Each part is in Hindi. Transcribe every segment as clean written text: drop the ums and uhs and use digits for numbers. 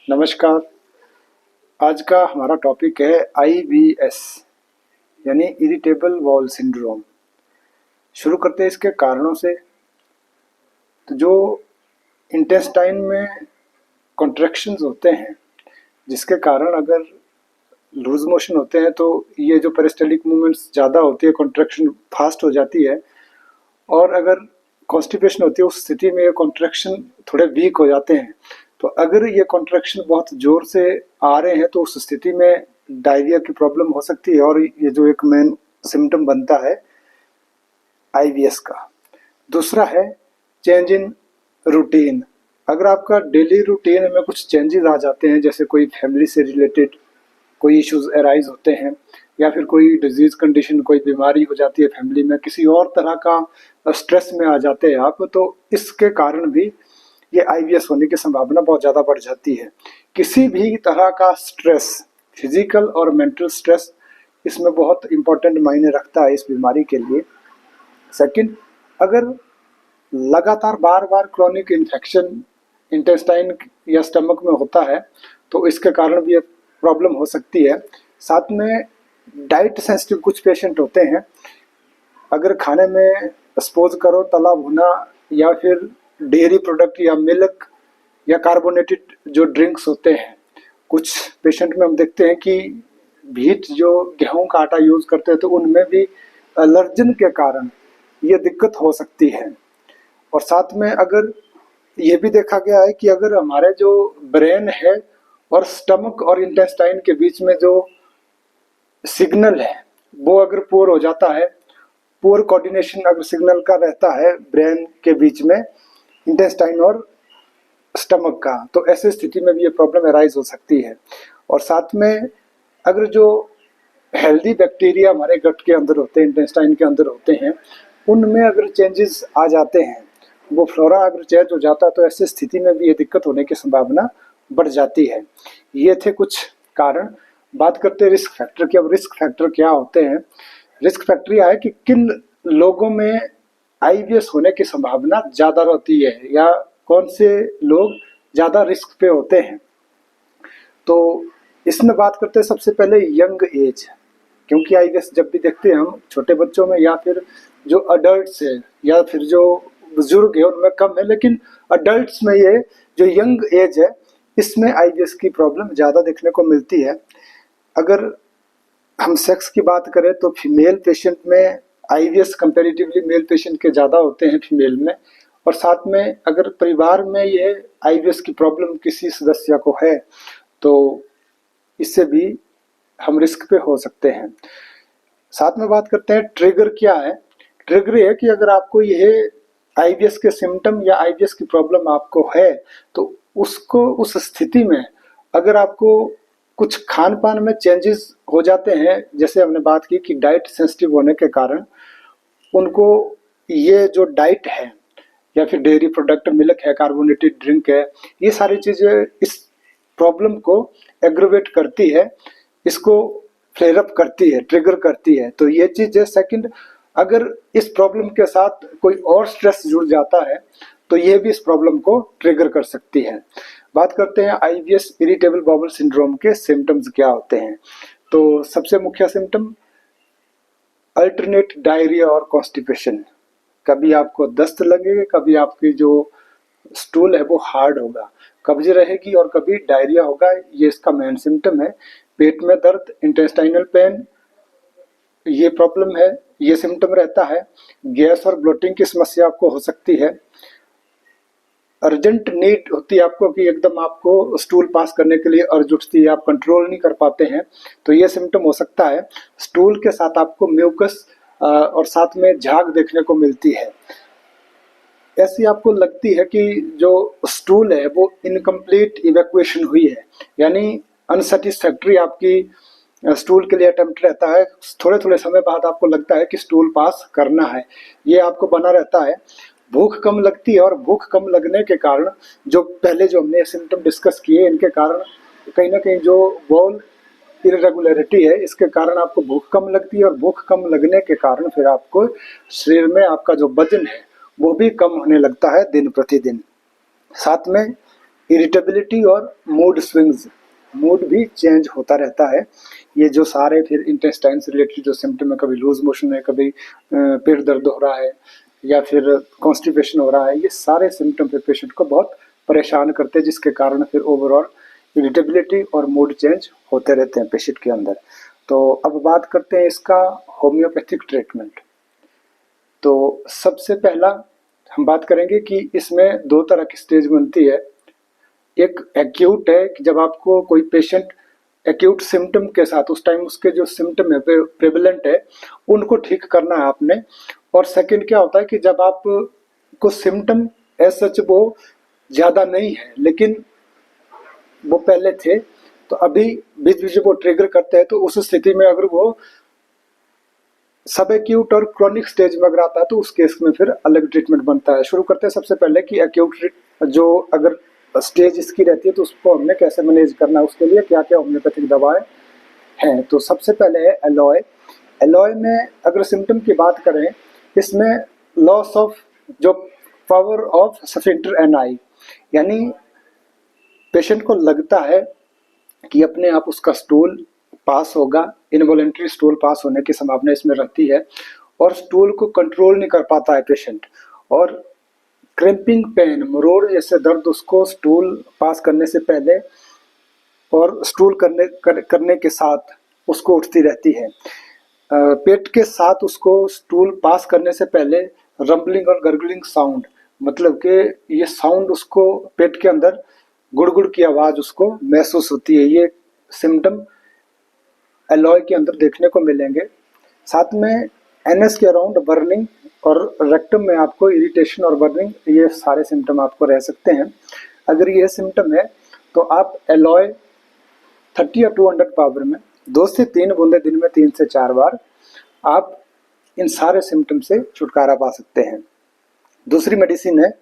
नमस्कार। आज का हमारा टॉपिक है IBS यानी इरिटेबल बाउल सिंड्रोम। शुरू करते हैं इसके कारणों से। तो जो इंटेस्टाइन में कॉन्ट्रैक्शंस होते हैं जिसके कारण अगर लूज मोशन होते हैं तो ये जो पेरिस्टाल्टिक मूवमेंट्स ज़्यादा होती है, कॉन्ट्रैक्शन फास्ट हो जाती है, और अगर कॉन्स्टिपेशन होती है उस स्थिति में ये कॉन्ट्रैक्शन थोड़े वीक हो जाते हैं। तो अगर ये कॉन्ट्रैक्शन बहुत ज़ोर से आ रहे हैं तो उस स्थिति में डायरिया की प्रॉब्लम हो सकती है, और ये जो एक मेन सिम्टम बनता है IBS का। दूसरा है चेंज इन रूटीन। अगर आपका डेली रूटीन में कुछ चेंजेस आ जाते हैं, जैसे कोई फैमिली से रिलेटेड कोई इश्यूज अराइज होते हैं, या फिर कोई डिजीज कंडीशन, कोई बीमारी हो जाती है फैमिली में, किसी और तरह का स्ट्रेस में आ जाते हैं आप, तो इसके कारण भी ये IBS होने की संभावना बहुत ज़्यादा बढ़ जाती है। किसी भी तरह का स्ट्रेस, फिजिकल और मेंटल स्ट्रेस, इसमें बहुत इम्पोर्टेंट मायने रखता है इस बीमारी के लिए। सेकंड, अगर लगातार बार बार क्रोनिक इन्फेक्शन इंटेस्टाइन या स्टमक में होता है तो इसके कारण भी प्रॉब्लम हो सकती है। साथ में डाइट सेंसिटिव कुछ पेशेंट होते हैं, अगर खाने में सपोज करो तला भुना या फिर डेयरी प्रोडक्ट या मिल्क या कार्बोनेटेड जो ड्रिंक्स होते हैं, कुछ पेशेंट में हम देखते हैं कि व्हीट जो गेहूं का आटा यूज करते हैं तो उनमें भी एलर्जन के कारण ये दिक्कत हो सकती है। और साथ में अगर ये भी देखा गया है कि अगर हमारे जो ब्रेन है और स्टमक और इंटेस्टाइन के बीच में जो सिग्नल है वो अगर पुअर हो जाता है, पुअर कोऑर्डिनेशन अगर सिग्नल का रहता है ब्रेन के बीच में इंटेस्टाइन और स्टमक का, तो ऐसे स्थिति में भी ये प्रॉब्लम अराइज हो सकती है। और साथ में अगर जो हेल्दी बैक्टीरिया हमारे गट के अंदर होते हैं, इंटेस्टाइन के अंदर होते हैं, उनमें अगर चेंजेस आ जाते हैं, वो फ्लोरा अगर चेंज हो जाता है, तो ऐसी स्थिति में भी ये दिक्कत होने की संभावना बढ़ जाती है। ये थे कुछ कारण। बात करते हैं रिस्क फैक्टर की। अब रिस्क फैक्टर क्या होते हैं? रिस्क फैक्टर यह है कि किन लोगों में IBS होने की संभावना ज़्यादा रहती है, या कौन से लोग ज़्यादा रिस्क पे होते हैं। तो इसमें बात करते हैं सबसे पहले यंग एज, क्योंकि IBS जब भी देखते हैं हम छोटे बच्चों में, या फिर जो अडल्ट्स है या फिर जो बुजुर्ग है उनमें कम है, लेकिन अडल्ट्स में ये जो यंग एज है इसमें IBS की प्रॉब्लम ज़्यादा देखने को मिलती है। अगर हम सेक्स की बात करें तो फीमेल पेशेंट में IBS कंपैरेटिवली मेल पेशेंट के ज़्यादा होते हैं फीमेल में। और साथ में अगर परिवार में ये IBS की प्रॉब्लम किसी सदस्य को है तो इससे भी हम रिस्क पे हो सकते हैं। साथ में बात करते हैं ट्रिगर क्या है। ट्रिगर है कि अगर आपको यह IBS के सिम्टम या IBS की प्रॉब्लम आपको है तो उसको उस स्थिति में अगर आपको कुछ खान पान में चेंजेस हो जाते हैं, जैसे हमने बात की कि डाइट सेंसिटिव होने के कारण उनको ये जो डाइट है या फिर डेयरी प्रोडक्ट, मिल्क है, कार्बोनेटेड ड्रिंक है, ये सारी चीज़ें इस प्रॉब्लम को एग्रोवेट करती है, इसको फ्लेयर अप करती है, ट्रिगर करती है। तो ये चीज़ है। सेकंड, अगर इस प्रॉब्लम के साथ कोई और स्ट्रेस जुड़ जाता है तो ये भी इस प्रॉब्लम को ट्रिगर कर सकती है। बात करते हैं IBS इरिटेबल बाउल सिंड्रोम के सिम्टम्स क्या होते हैं। तो सबसे मुख्य सिम्टम अल्टरनेट डायरिया और कॉन्स्टिपेशन। कभी आपको दस्त लगेगा, कभी आपकी जो स्टूल है वो हार्ड होगा, कब्ज रहेगी, और कभी डायरिया होगा। ये इसका मेन सिम्टम है। पेट में दर्द, इंटेस्टाइनल पेन, ये प्रॉब्लम है, ये सिम्टम रहता है। गैस और ब्लोटिंग की समस्या आपको हो सकती है। अर्जेंट नीड होती है आपको कि एकदम आपको स्टूल पास करने के लिए अर्ज उठती है, आप कंट्रोल नहीं कर पाते हैं, तो ये सिम्टम हो सकता है। स्टूल के साथ आपको म्यूकस और साथ में झाग देखने को मिलती है। ऐसी आपको लगती है कि जो स्टूल है वो इनकम्प्लीट इवैक्यूएशन हुई है, यानी अनसेटिस्फैक्ट्री आपकी स्टूल के लिए अटेम्प्ट रहता है। थोड़े थोड़े समय बाद आपको लगता है कि स्टूल पास करना है, ये आपको बना रहता है। भूख कम लगती है, और भूख कम लगने के कारण जो पहले जो हमने सिम्टम डिस्कस किए, इनके कारण कहीं ना कहीं जो बॉल इरेगुलरिटी है, इसके कारण आपको भूख कम लगती है, और भूख कम लगने के कारण फिर आपको शरीर में आपका जो वजन है वो भी कम होने लगता है दिन प्रतिदिन। साथ में इरिटेबिलिटी और मूड स्विंग्स, मूड भी चेंज होता रहता है। ये जो सारे फिर इंटेस्टाइन से रिलेटेड जो सिम्टम है, कभी लूज मोशन है, कभी पेट दर्द हो रहा है या फिर कॉन्स्टिपेशन हो रहा है, ये सारे सिम्टम फिर पेशेंट को बहुत परेशान करते हैं, जिसके कारण फिर ओवरऑल इरिटेबिलिटी और मूड चेंज होते रहते हैं पेशेंट के अंदर। तो अब बात करते हैं इसका होम्योपैथिक ट्रीटमेंट। तो सबसे पहला हम बात करेंगे कि इसमें दो तरह की स्टेज बनती है। एक एक्यूट है कि जब आपको कोई पेशेंट एक्यूट सिम्टम के साथ, उस टाइम उसके जो सिम्टम है प्रेवलेंट है, उनको ठीक करना है आपने। और सेकंड क्या होता है कि जब आप को सिम्टम एज सच वो ज़्यादा नहीं है लेकिन वो पहले थे, तो अभी बीच बीच वो ट्रिगर करते हैं, तो उस स्थिति में अगर वो सब एक्यूट और क्रॉनिक स्टेज में अगर आता है तो उस केस में फिर अलग ट्रीटमेंट बनता है। शुरू करते हैं सबसे पहले कि एक्यूट जो अगर स्टेज इसकी रहती है तो उसको हमने कैसे मैनेज करना है, उसके लिए क्या क्या होम्योपैथिक दवाएं हैं। तो सबसे पहले है एलॉय। एलॉय में अगर सिम्टम की बात करें, इसमें लॉस ऑफ जो पावर ऑफ स्फिंक्टर एनाई, यानी पेशेंट को लगता है कि अपने आप उसका स्टूल पास होगा, इनवॉलेंट्री स्टूल पास होने की संभावना इसमें रहती है, और स्टूल को कंट्रोल नहीं कर पाता है पेशेंट, और क्रैम्पिंग पेन, मरोड़ जैसे दर्द उसको स्टूल पास करने से पहले और स्टूल करने के साथ उसको उठती रहती है। पेट के साथ उसको स्टूल पास करने से पहले रंबलिंग और गर्गलिंग साउंड, मतलब कि ये साउंड उसको पेट के अंदर गुड़गुड़ की आवाज़ उसको महसूस होती है। ये सिम्टम एलॉय के अंदर देखने को मिलेंगे। साथ में एनएस के अराउंड बर्निंग और रेक्टम में आपको इरिटेशन और बर्निंग, ये सारे सिम्टम आपको रह सकते हैं। अगर ये सिम्टम है तो आप एलॉय 30 या 200 पावर में 2 से 3 बूंदे दिन में 3 से 4 बार आप इन सारे सिम्टम से छुटकारा पा सकते हैं। दूसरी मेडिसिन है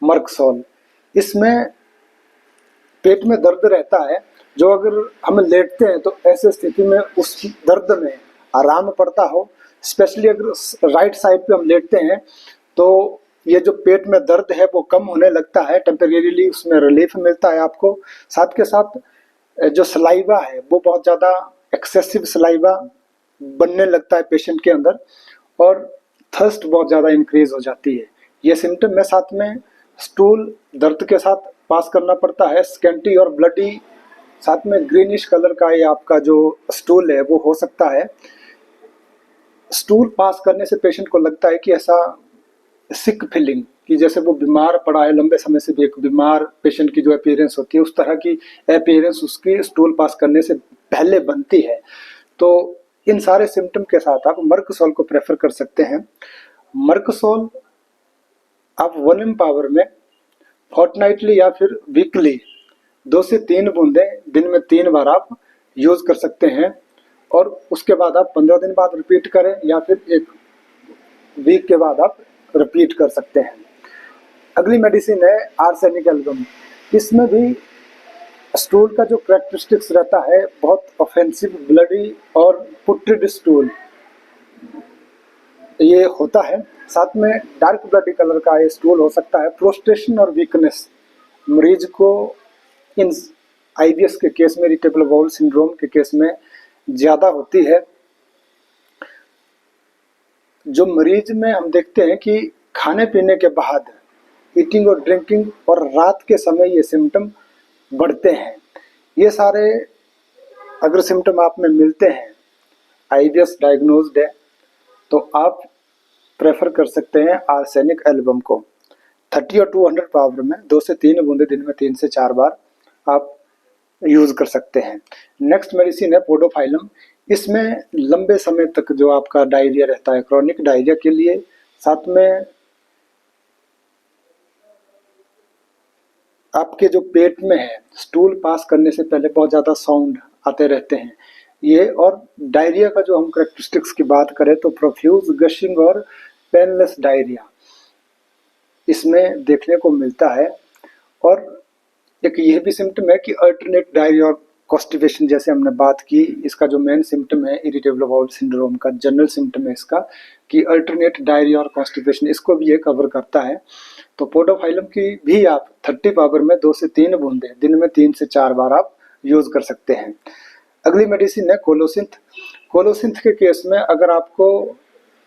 मर्कसोल। इसमें पेट में दर्द रहता है, जो अगर हम लेटते हैं तो ऐसे स्थिति में उस दर्द में आराम पड़ता हो, स्पेशली अगर राइट साइड पे हम लेटते हैं तो ये जो पेट में दर्द है वो कम होने लगता है, टेम्परेरीली उसमें रिलीफ मिलता है आपको। साथ के साथ जो सलाइवा है वो बहुत ज़्यादा एक्सेसिव सलाइवा बनने लगता है पेशेंट के अंदर, और थर्स्ट बहुत ज़्यादा इंक्रीज हो जाती है। ये सिम्टम में साथ में स्टूल दर्द के साथ पास करना पड़ता है, स्कैंटी और ब्लडी, साथ में ग्रीनिश कलर का ये आपका जो स्टूल है वो हो सकता है। स्टूल पास करने से पेशेंट को लगता है कि ऐसा सिक फीलिंग, कि जैसे वो बीमार पड़ा है लंबे समय से भी, एक बीमार पेशेंट की जो अपीयरेंस होती है उस तरह की अपीयरेंस उसकी स्टूल पास करने से पहले बनती है। तो इन सारे सिम्टम के साथ आप मर्कसोल को प्रेफर कर सकते हैं। मर्कसोल आप 1 ml पावर में फोर्टनाइटली या फिर वीकली 2 से 3 बूंदे दिन में 3 बार आप यूज कर सकते हैं, और उसके बाद आप 15 दिन बाद रिपीट करें या फिर 1 वीक के बाद आप रिपीट कर सकते हैं। अगली मेडिसिन है आर्सेनिक एल्बम। इसमें भी स्टूल का जो कैरेक्टरिस्टिक्स रहता है बहुत ऑफेंसिव, ब्लडी और पुट्रिड स्टूल ये होता है। साथ में डार्क ब्लडी कलर का ये स्टूल हो सकता है। प्रोस्ट्रेशन और वीकनेस मरीज को इन आईबीएस के केस में, इरिटेबल बाउल सिंड्रोम के केस में ज़्यादा होती है। जो मरीज में हम देखते हैं कि खाने पीने के बाद ईटिंग और ड्रिंकिंग और रात के समय ये सिम्टम बढ़ते हैं। ये सारे अगर सिम्टम आप में मिलते हैं, आईबीएस डायग्नोज्ड है, तो आप प्रेफर कर सकते हैं आर्सेनिक एल्बम को। 30 और 200 पावर में 2 से 3 बूंदे दिन में 3 से 4 बार आप यूज कर सकते हैं। नेक्स्ट मेडिसिन है पोडोफाइलम। इसमें लंबे समय तक जो आपका डायरिया रहता है, क्रॉनिक डायरिया के लिए, साथ में आपके जो पेट में है स्टूल पास करने से पहले बहुत ज़्यादा साउंड आते रहते हैं ये, और डायरिया का जो हम कैरेक्टरिस्टिक्स की बात करें तो प्रोफ्यूज गशिंग और पेनलेस डायरिया इसमें देखने को मिलता है। और एक यह भी सिम्टम है कि अल्टरनेट डायरिया और कॉन्स्टिपेशन जैसे हमने बात की, इसका जो मेन सिम्टम है इरिटेबल बाउल सिंड्रोम का, जनरल सिम्टम है इसका कि अल्टरनेट डायरिया और कॉन्स्टिपेशन, इसको भी ये कवर करता है। तो पोडोफाइलम की भी आप 30 पावर में 2 से 3 बूंदे दिन में 3 से 4 बार आप यूज कर सकते हैं। अगली मेडिसिन है कोलोसिंथ। कोलोसिंथ के केस में अगर आपको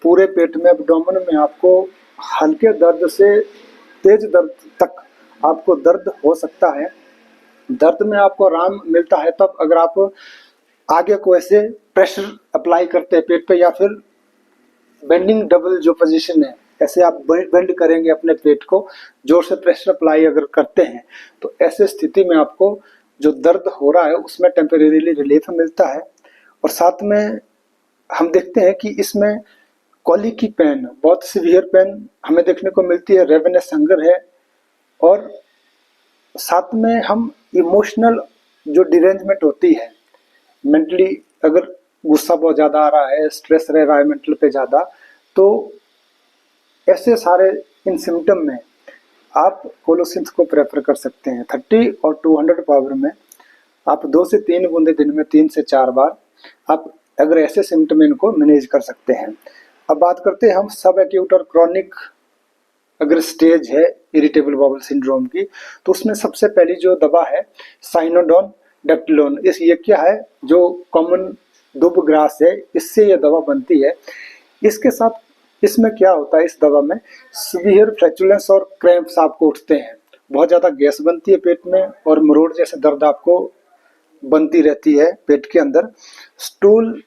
पूरे पेट में, एब्डोमेन में आपको हल्के दर्द से तेज दर्द तक आपको दर्द हो सकता है, दर्द में आपको आराम मिलता है, तब अगर आप आगे को ऐसे प्रेशर अप्लाई करते हैं पेट पे, या फिर बेंडिंग डबल जो पोजीशन है, ऐसे आप बेंड करेंगे अपने पेट को, जोर से प्रेशर अप्लाई अगर करते हैं, तो ऐसे स्थिति में आपको जो दर्द हो रहा है उसमें टेम्परेरीली रिलीफ मिलता है। और साथ में हम देखते हैं कि इसमें कॉली की पेन, बहुत सीवियर पेन हमें देखने को मिलती है, रेवेनस हंगर है, और साथ में हम इमोशनल जो डिरेंजमेंट होती है, मेंटली अगर गुस्सा बहुत ज़्यादा आ रहा है, स्ट्रेस रह रहा है मेंटल पे ज़्यादा, तो ऐसे सारे इन सिम्टम में आप कोलोसिंथ को प्रेफर कर सकते हैं। 30 और 200 पावर में आप 2 से 3 बूंदे दिन में 3 से 4 बार आप अगर ऐसे सिम्टम इनको मैनेज कर सकते हैं। अब बात करते हैं हम सब एक्यूट और क्रॉनिक अगर स्टेज है इरिटेबल बाउल सिंड्रोम की, तो उसमें सबसे पहली जो दवा है साइनोडोन डेप्टिलोन। ये क्या है, जो कॉमन दुब ग्रास है, इससे ये दवा बनती है। इसके साथ इसमें क्या होता है, इस दवा में सीवियर फ्लैचुलेंस और क्रैम्प्स आपको उठते हैं, बहुत ज़्यादा गैस बनती है पेट में, और मरोड़ जैसे दर्द आपको बनती रहती है पेट के अंदर। स्टूल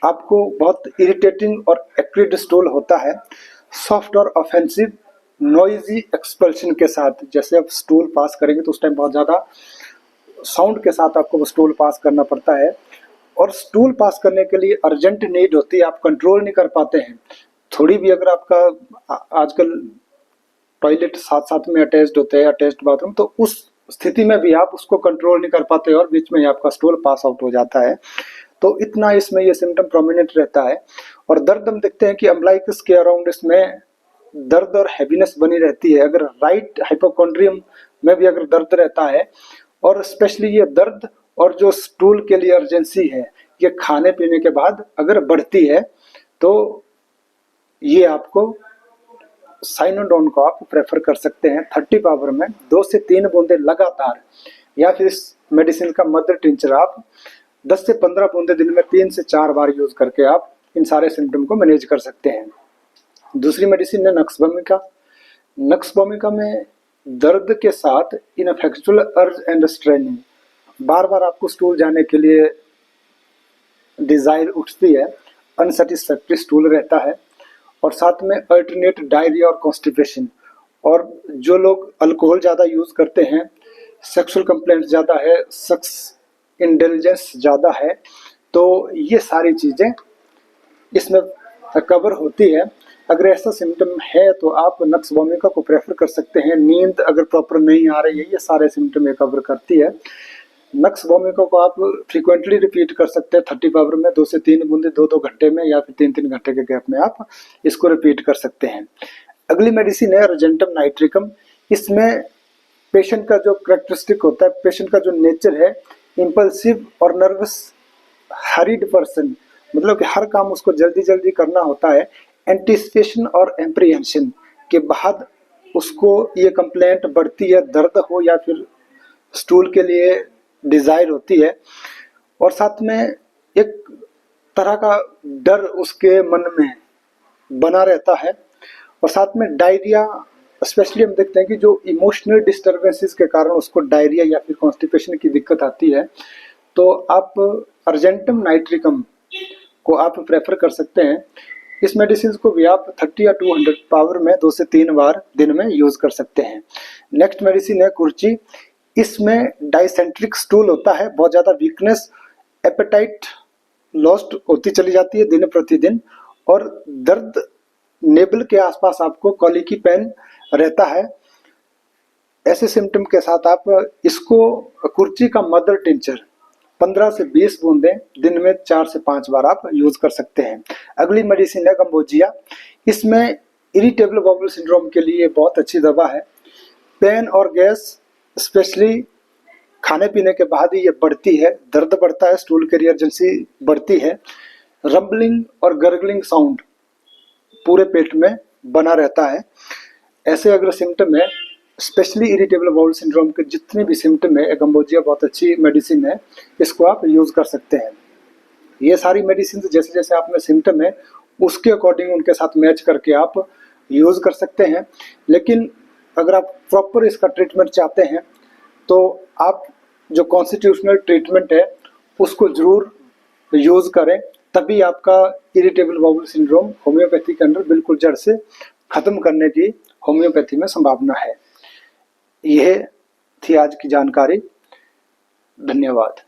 आपको बहुत इरिटेटिंग और एक्रिड स्टूल होता है, सॉफ्ट और ऑफेंसिव नॉइजी एक्सपल्शन के साथ। जैसे आप स्टूल पास करेंगे तो उस टाइम बहुत ज़्यादा साउंड के साथ आपको वो स्टूल पास करना पड़ता है, और स्टूल पास करने के लिए अर्जेंट नीड होती है, आप कंट्रोल नहीं कर पाते हैं। थोड़ी भी अगर आपका आजकल टॉयलेट साथ साथ में अटैच्ड होते हैं, अटैच्ड बाथरूम, तो उस स्थिति में भी आप उसको कंट्रोल नहीं कर पाते और बीच में ही आपका स्टूल पास आउट हो जाता है। तो इतना इसमें ये सिम्टम प्रोमिनेंट रहता है। और दर्द हम देखते हैं कि अम्बलाइकस के अराउंड इसमें दर्द और हैवीनेस बनी रहती है। अगर राइट हाइपोकॉन्ड्रियम में भी अगर दर्द रहता है, और स्पेशली ये दर्द और जो स्टूल के लिए अर्जेंसी है, ये खाने पीने के बाद अगर बढ़ती है, तो ये आपको साइनोडोन को आप प्रेफर कर सकते हैं। 30 पावर में 2 से 3 बूंदे लगातार, या फिर इस मेडिसिन का मदर टिंचर आप 10 से 15 बूंदे दिन में 3 से 4 बार यूज करके आप इन सारे सिम्टम को मैनेज कर सकते हैं। दूसरी मेडिसिन है नक्स भूमिका। नक्स भूमिका में दर्द के साथ इनफेक्चुअल अर्ज एंड स्ट्रेनिंग, बार बार आपको स्टूल जाने के लिए डिजायर उठती है, अनसेटिस्फैक्ट्री स्टूल रहता है, और साथ में अल्टरनेट डायरिया और कॉन्स्टिपेशन। और जो लोग अल्कोहल ज़्यादा यूज़ करते हैं, सेक्सुअल कंप्लेंट ज़्यादा है, सेक्स इंटेलिजेंस ज़्यादा है, तो ये सारी चीज़ें इसमें कवर होती है। अगर ऐसा सिम्टम है तो आप नक्स भूमिका को प्रेफर कर सकते हैं। नींद अगर प्रॉपर नहीं आ रही है, ये सारे सिम्टम ये कवर करती है। नक्स भूमिका को आप फ्रीक्वेंटली रिपीट कर सकते हैं 30 पावर में 2 से 3 बूंदे 2-2 घंटे में, या फिर 3-3 घंटे के गैप में आप इसको रिपीट कर सकते हैं। अगली मेडिसिन है अर्जेंटम नाइट्रिकम। इसमें पेशेंट का जो करेक्टरिस्टिक होता है, पेशेंट का जो नेचर है, इम्पल्सिव और नर्वस हरीड पर्सन, मतलब कि हर काम उसको जल्दी जल्दी करना होता है। एंटिसिपेशन और एप्रीहेंशन के बाद उसको ये कंप्लेंट बढ़ती है, दर्द हो या फिर स्टूल के लिए डिजायर होती है, और साथ में एक तरह का डर उसके मन में बना रहता है। और साथ में डायरिया, स्पेशली हम देखते हैं कि जो इमोशनल डिस्टर्बेंसेस के कारण उसको डायरिया या फिर कॉन्स्टिपेशन की दिक्कत आती है, तो आप अर्जेंटम नाइट्रिकम को आप प्रेफर कर सकते हैं। इस मेडिसिन को भी आप 30 या 200 पावर में 2 से 3 बार दिन में यूज कर सकते हैं। नेक्स्ट मेडिसिन है कुर्ची। इसमें डाइसेंट्रिक स्टूल होता है, बहुत ज़्यादा वीकनेस, एपेटाइट लॉस्ट होती चली जाती है दिन प्रतिदिन, और दर्द नेबल के आसपास आपको कॉलिकी पेन रहता है। ऐसे सिम्टम के साथ आप इसको कुर्ची का मदर टिंचर 15 से 20 बूंदे दिन में 4 से 5 बार आप यूज कर सकते हैं। अगली मेडिसिन है गम्बोजिया। इसमें इरिटेबल बाउल सिंड्रोम के लिए बहुत अच्छी दवा है। पेन और गैस, स्पेशली खाने पीने के बाद ही ये बढ़ती है, दर्द बढ़ता है, स्टूल कैरियर एजेंसी बढ़ती है, रंबलिंग और गर्गलिंग साउंड पूरे पेट में बना रहता है। ऐसे अगर सिम्टम है, स्पेशली इरिटेबल बाउल सिंड्रोम के जितने भी सिम्टम है, एगम्बोजिया बहुत अच्छी मेडिसिन है, इसको आप यूज कर सकते हैं। ये सारी मेडिसिन जैसे जैसे आप में सिम्टम है उसके अकॉर्डिंग उनके साथ मैच करके आप यूज कर सकते हैं। लेकिन अगर आप प्रॉपर इसका ट्रीटमेंट चाहते हैं तो आप जो कॉन्स्टिट्यूशनल ट्रीटमेंट है उसको जरूर यूज करें, तभी आपका इरिटेबल बाउल सिंड्रोम होम्योपैथी के अंदर बिल्कुल जड़ से खत्म करने की होम्योपैथी में संभावना है। यह थी आज की जानकारी। धन्यवाद।